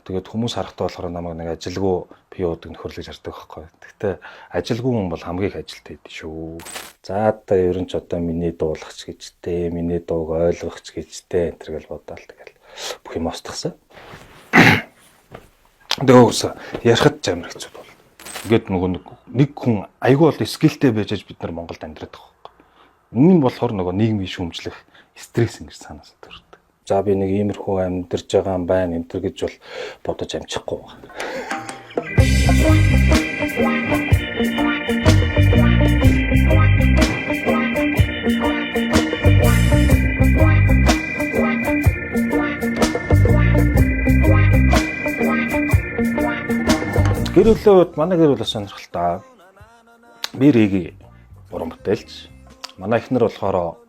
Тэгээд хүмүүс харахтаа болохоор намайг нэг ажилгүй би уудаг нөхөрлөж хардаг байхгүй. Гэхдээ ажилгүй хүн бол хамгийн их ажилтай байдаг шүү. За одоо ер нь ч одоо миний дуулахч гэжтэй, миний дууг ойлгохч гэжтэй энэ төр гэл бодоол тэгэл бүх юм устгасан. Дөөс ярахад амар хэцүү бол. Ингээд нөгөө нэг хүн айгүй бол скиллтэй байж бид нар Монголд амьдраад байгаа байхгүй. Энэ нь болохоор нөгөө нийгмийн шүүмжлэх стресс ингэж санаасаа төрдөг. За би нэг иймэрхүү амьдарч байгаа юм байна энэ төр гэж бол бодож амжихгүй байна. Гэр бүлүүд манай гэр бүл сонирхолтой. Би Риги уран бүтээлч. Манай эхнэр болохоор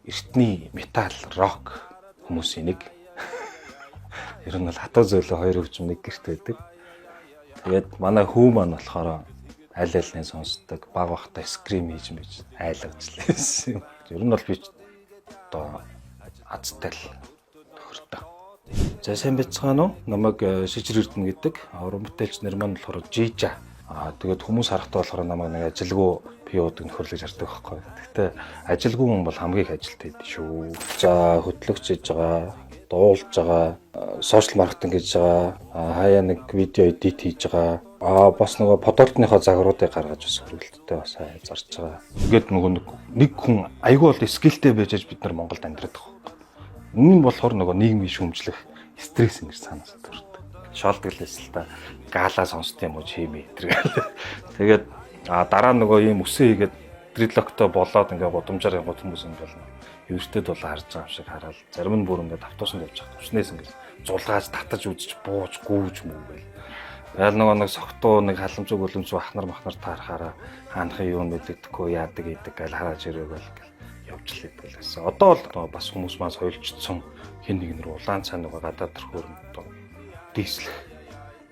эртний метал, рок хүмүүсийн нэг. Ер нь бол хатуу зөөлөө хоёр хөвчм нэг гэрт байдаг. Тэгээд манай хүү маань болохоор аль альны сонсдог, баг багтаа скрим хийж мэж айлгажлаа. Ер нь бол би одоо азтай л тохирдог. За сайн байцгаана уу? Намайг Шижир Эрдэнэ гэдэг. Уран бүтээлч нэр маань болохоор Жижа. Тэгээд хүмүүс харахтаа болохоор намайг нэг ажилгүй би уудаг нөхөрлөж хардаг байхгүй. Гэхдээ ажилгүй хүн бол хамгийн их ажилтай байдаг шүү. За хөтлөгч хийж байгаа, дуулж байгаа, сошиал маркетинг хийж байгаа, хаяа нэг видео эдит хийж байгаа. Бас нөгөө подолтныхоо загваруудыг гаргаж бас хөрвөлттэй бас зарж байгаа. Ингээд нөгөө нэг хүн айгүй бол скиллтэй байж бид нар Монголд амьдраад байгаа. Энэ нь болохоор нөгөө нийгмийн шүүмжлэх стресс ингэж санаасаа төрдөг. Шоолтгэлээс л та гала сонсд юм уу чимээ гэдэг. Тэгээд дараа нөгөө ийм өсөн хийгээд дриллоктой болоод ингээ гудамжаар явгад хүмүүс ингээл ерөөсөд бол харж байгаа юм шиг хараад зарим нь бүр ингээ давтуусан явж байгаа. Түснээс ингээ зулгааж татаж үзэж бууж гүүж мөгөөл. Яал нэг согтуу нэг халамжиг үлэмж ахнар махнар таарахаараа хаанхын юу мэддэггүй яадаг идэг гэл хараад ирээгээл явж л идэг л байсан. Одоо бол бас хүмүүс маань соёлжсон хин нэгнэр улаан цанаа гадаад төрхөөр одоо дийслэх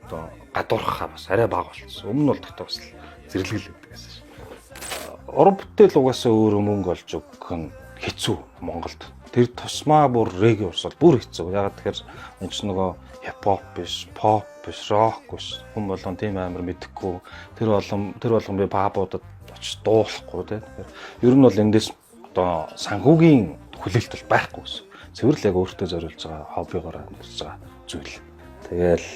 одоо гадуурхаа бас арай бага болчихсон. Өмнө нь бол тогтоо бас зэрлэгэл байдаг гэсэн шин. Уран бүтээл угаасаа өөр мөнгө олж өгөх нь хэцүү Монголд. Тэр тусмаа бүр реги урсвал бүр хэцүү. Ягаад тэгэхээр энэ ч нөгөө хипхоп биш, поп биш, рок биш. Хүн болгон тийм амар мэдэхгүй. Тэр болгон би пабуудад очиж дуулахгүй тийм. Ер нь бол эндээс одоо санхүүгийн хүлээлт бол байхгүй гэсэн. Цэвэрлэг яг өөртөө зориулж байгаа хоббигоор амьдарч байгаа зүйл. Тэгэл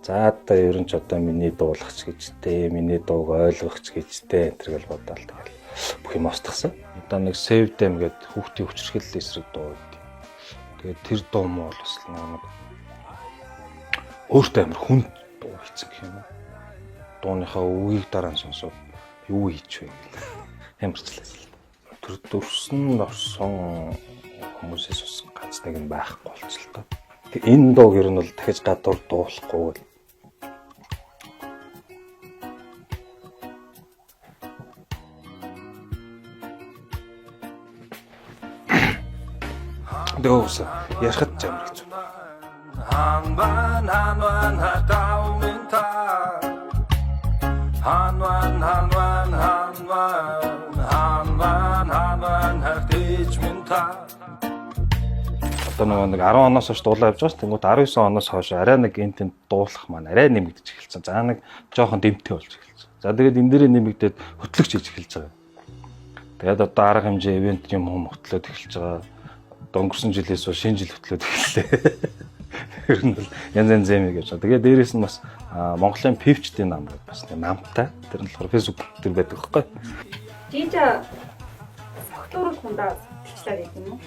за одоо ер нь ч одоо миний дуулахч гэжтэй, миний дууг ойлгохч гэжтэй энэ төр гэл бодоол тэгэл бүх юм устгасан. Одоо нэг Save Them гэдэг хүүхдийн хүчирхийлэл эсрэг дуу байд. Тэгээд тэр дуу муу бол бас нэг өөртөө амар хүн дуу хийсэн гэх юм уу. Дууныхаа үгийг дараа нь сонсоод юу хийч вэ гэл ямарчлаа. Тэр дөрсөн орсон хүмүүсээс ус ганц нэг нь байхгүй болчихлоо. Энэ дууг ер нь бол дахиж гадуур дуулахгүй гэл. Дөөс ярахад амар хэцүү. Ханван хатау минта. Ханван хатич минта. Одоо нэг 10 оноос хойш дуулаа явж байгаа ш. Тэнгүүд 19 оноос хойш арай нэг энтэнд дуулах маань арай нэмэгдэж эхэлсэн. За нэг жоохон дэмтэй болж эхэлсэн. За тэгээд энэ дээрээ нэмэгдээд хөтлөгч хийж эхэлж байгаа. Тэгээд одоо арга хэмжээ ивент юм хөтлөөд эхэлж байгаа. Өнгөрсөн жилээс шинэ жил хөтлөөд эхэллээ. Ер нь бол янз зэмэг гэж байна. Тэгээд дээрээс нь бас Монголын пивчдийн нам гэдэг бас нэг намтай. Тэр нь болохоор Facebook дээр байдаг байхгүй. Жижа согтуурал хундаа бичлээ гэдэг юм уу?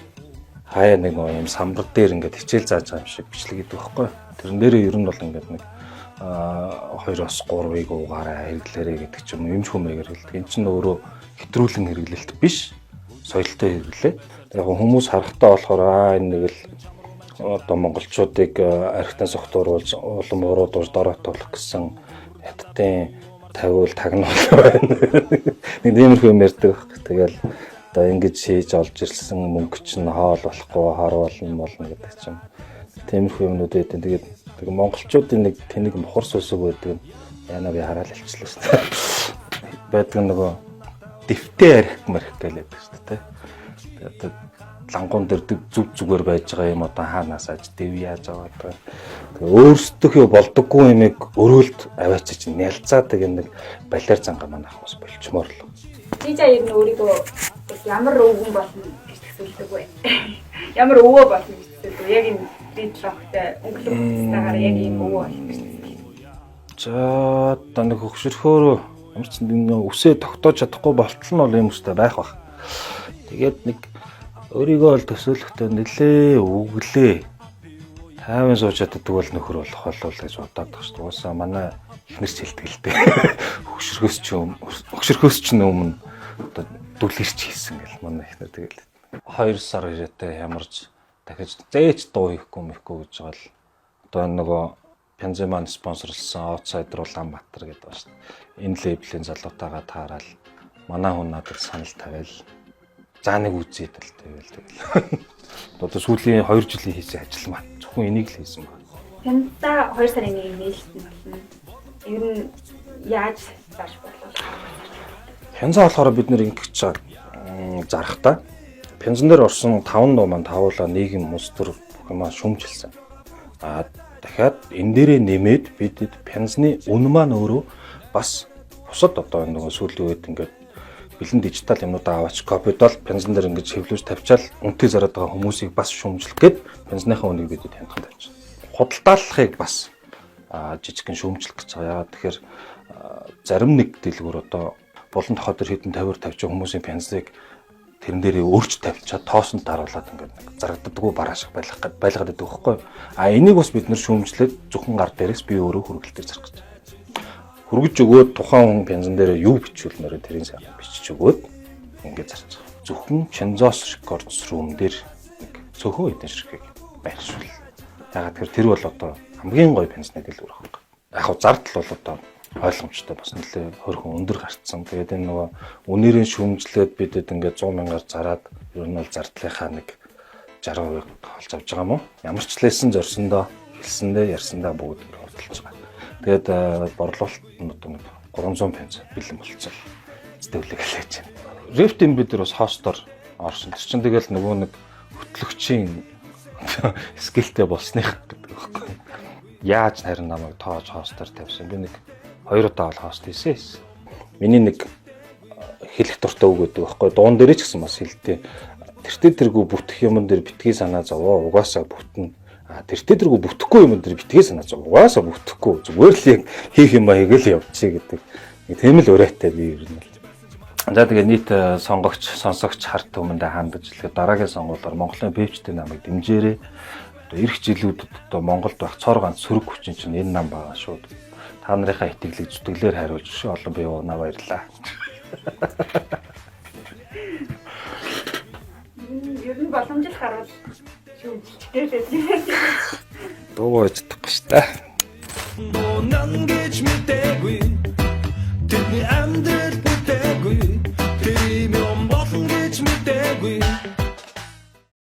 Хаяа нэг юм самбар дээр ингээд хичээл зааж байгаа юм шиг бичлэг гэдэг байхгүй. Тэрэн дээрээ ер нь бол ингээд нэг 2-оос 3-ыг угаараа хэрэглээрэй гэдэг ч юм юм хүмээр хэрэглэдэг. Энд чинь өөрөө хэтрүүлэн хэрэглэлт биш. Соёлтой хэрэглээ. Яг хүмүүс харахтаа болохоор энэ нэг л одоо монголчуудыг архитан согтууруулж улам уруудуур дороотуулах гэсэн хятадын тавиул тагнуул байна. Нэг иймэрхүү юм ярьдаг. Тэгэл одоо ингэж хийж олж ирсэн мөнгө чинь хоол болохгүй харуулна гэдэг чинь. Тиймэрхүү юмнууд байдаг. Тэгээд монголчуудын нэг тэнэг мухар сүсэг байдаг. Яна би хараад илчлээ шүү дээ. Байдаг нөгөө дэвтээ арх мэрх гэлээд шүү дээ. Одоо лангуун дээр зүг зүгээр байж байгаа юм одоо хаанаас аж дэв яаж байгаа одоо тэгээ өөрсдөө болдоггүй юмыг өрөөлд аваачиж нялцаадаг юм нэг балер занга манай хүмүүс болчмоор л. Тийжа ер нь өөрийгөө ямар өвгөн болно гэж төсөөлдөг вэ? Ямар өвөө болно гэж төсөөлдөг. Яг энэ битлогтой өнгөлөгтэйгээр яг ийм өвөө болно гэж төсөөлдөг. За одоо нэг хөгшөрхөөр ямар ч нэг үсээ тогтоож чадахгүй болтол нь бол юм өстэй байх бах. Тэгээд нэг өөрийгөө л төсөөлөхдөө нэлээ өглөө тайван сууж чаддаг бол нөхөр болох болов гэж бодоод байгаа шүү дээ. Уусаа манай ихнэрч хэлдэг л дээ. Хөгшөрхөөс ч өмнө одоо дүлэрч хийсэн гэл манай ихнэр тэгэл 2 сар ирээтэй ямарч дахиж зээч дуу хийхгүй мэхгүй гэж байгаа л одоо нөгөө Пенземан спонсорлсон Outsider Улаанбаатар гэдэг байна шүү дээ. Энэ лейблийн залуутайгаа таарал манай хүн надад санал тавиал за нэг үзээд л тэгэл. Одоо сүүлийн 2 жилийн хийсэн ажил маань зөвхөн энийг л хийсэн байна. Пенза 2 сарын 1-ний нээлттэй болно. Ер нь яаж зарж бодлоо? Пенза болохоор бид нэр ингэж зарахтаа Пензан дээр орсон 5 дуу маань тавуулаа нийгэм мус төр бүх юмаа шүмжилсэн. Дахиад энэ дээрээ нэмээд бид Пензны үн маань өөрөө бас бусад одоо нөгөө сүүлийн үед ингээд бэлэн дижитал юмнуудаа аваач копидол Пензан дээр ингэж хэвлүүлж тавьчаал үнэтэй зараад байгаа хүмүүсийг бас шүүмжлэх гээд Пензныхаа үнийг бид хямдхан тавьчихсан. Худалдааллахыг бас жижигхэн шүүмжлэх гэж байгаа. Яагаад тэгэхээр зарим нэг дэлгүүр одоо булан тохоо дээр хэдэн 50-аар тавьж байгаа хүмүүсийн Пензыг тэрэн дээрээ өөрч тавьчаад тоосонд даруулаад ингээд нэг зарагддаггүй бараа шиг байлгаад байдаг байхгүй. Энийг бас бид нэр шүүмжлээд зөвхөн гар дээрээс би өөрөө хүргэлтээр зарах гэж. Хүргэж өгөөд тухайн хүн Пензан дээр юу бичүүлмээр тэрийн сайн бичиж өгөөд ингээд зарж байгаа. Зөвхөн Шензос Records room дээр нэг цөөхөн эдэн ширхэг байршуул. Ягаад тэгэхээр тэр бол одоо хамгийн гоё Пензны дэлгүүр байхгүй. Яг хав зардал бол одоо ойлгомжтой бас нэлээ хөрхөн өндөр гарцсан. Тэгээд энэ нөгөө үнээрээ шүүмжлээд бидэд ингээд 100 мянгаар зараад ер нь бол зардлынхаа нэг 60% олж авч байгаа юм уу? Ямар ч лсэн зорсондоо хэлсэндээ ярьсандаа бүгд хурдталж байгаа. Тэгээд борлуулалт нь одоо нэг 300 пенс бэлэн болцсон. Зөвлөг хэлээж байна. Rift-ийн бид нар бас хостоор орсон. Тэр чинь тэгэл нөгөө нэг хөтлөгчийн скиллтэй болсных гэдэг байхгүй. Яаж харин намайг тоож хостоор тавьсан. Би нэг 2 удаа бол хост хийсэн. Миний нэг хэлэх дуртай үг гэдэг байхгүй. Дуун дээрээ ч гэсэн бас хэлдэг. Тэртээ тэргүй бүтэх юмн дээр битгий санаа зовоо. Угаасаа бүтэн. Тэртээ тэргүй бүтэхгүй юмн дээр битгий санаа зовоо. Угаасаа бүтэхгүй. Зүгээр л яг хийх юм аа хийгээл явчих гэдэг. Тийм л урайтай би ер нь. За тэгээ нийт сонгогч, сонсогч харт өмнөдөө хандаж илгээ дараагийн сонгуулиор Монголын вебчтэй намайг дэмжээрэй. Одоо эх жилүүдэд одоо Монголд байх цор ганц сөрөг хүчин чинь энэ нам байгаа шүү. Та нарынхаа итгэлийг зүтгэлээр хариулж шүү олон бие уунаа баярлаа. Ер нь боломжтой харуул шүүмжлэхтэй байж. Дуу ээж чадахгүй шүү дээ. Нон гэж мэдээгүй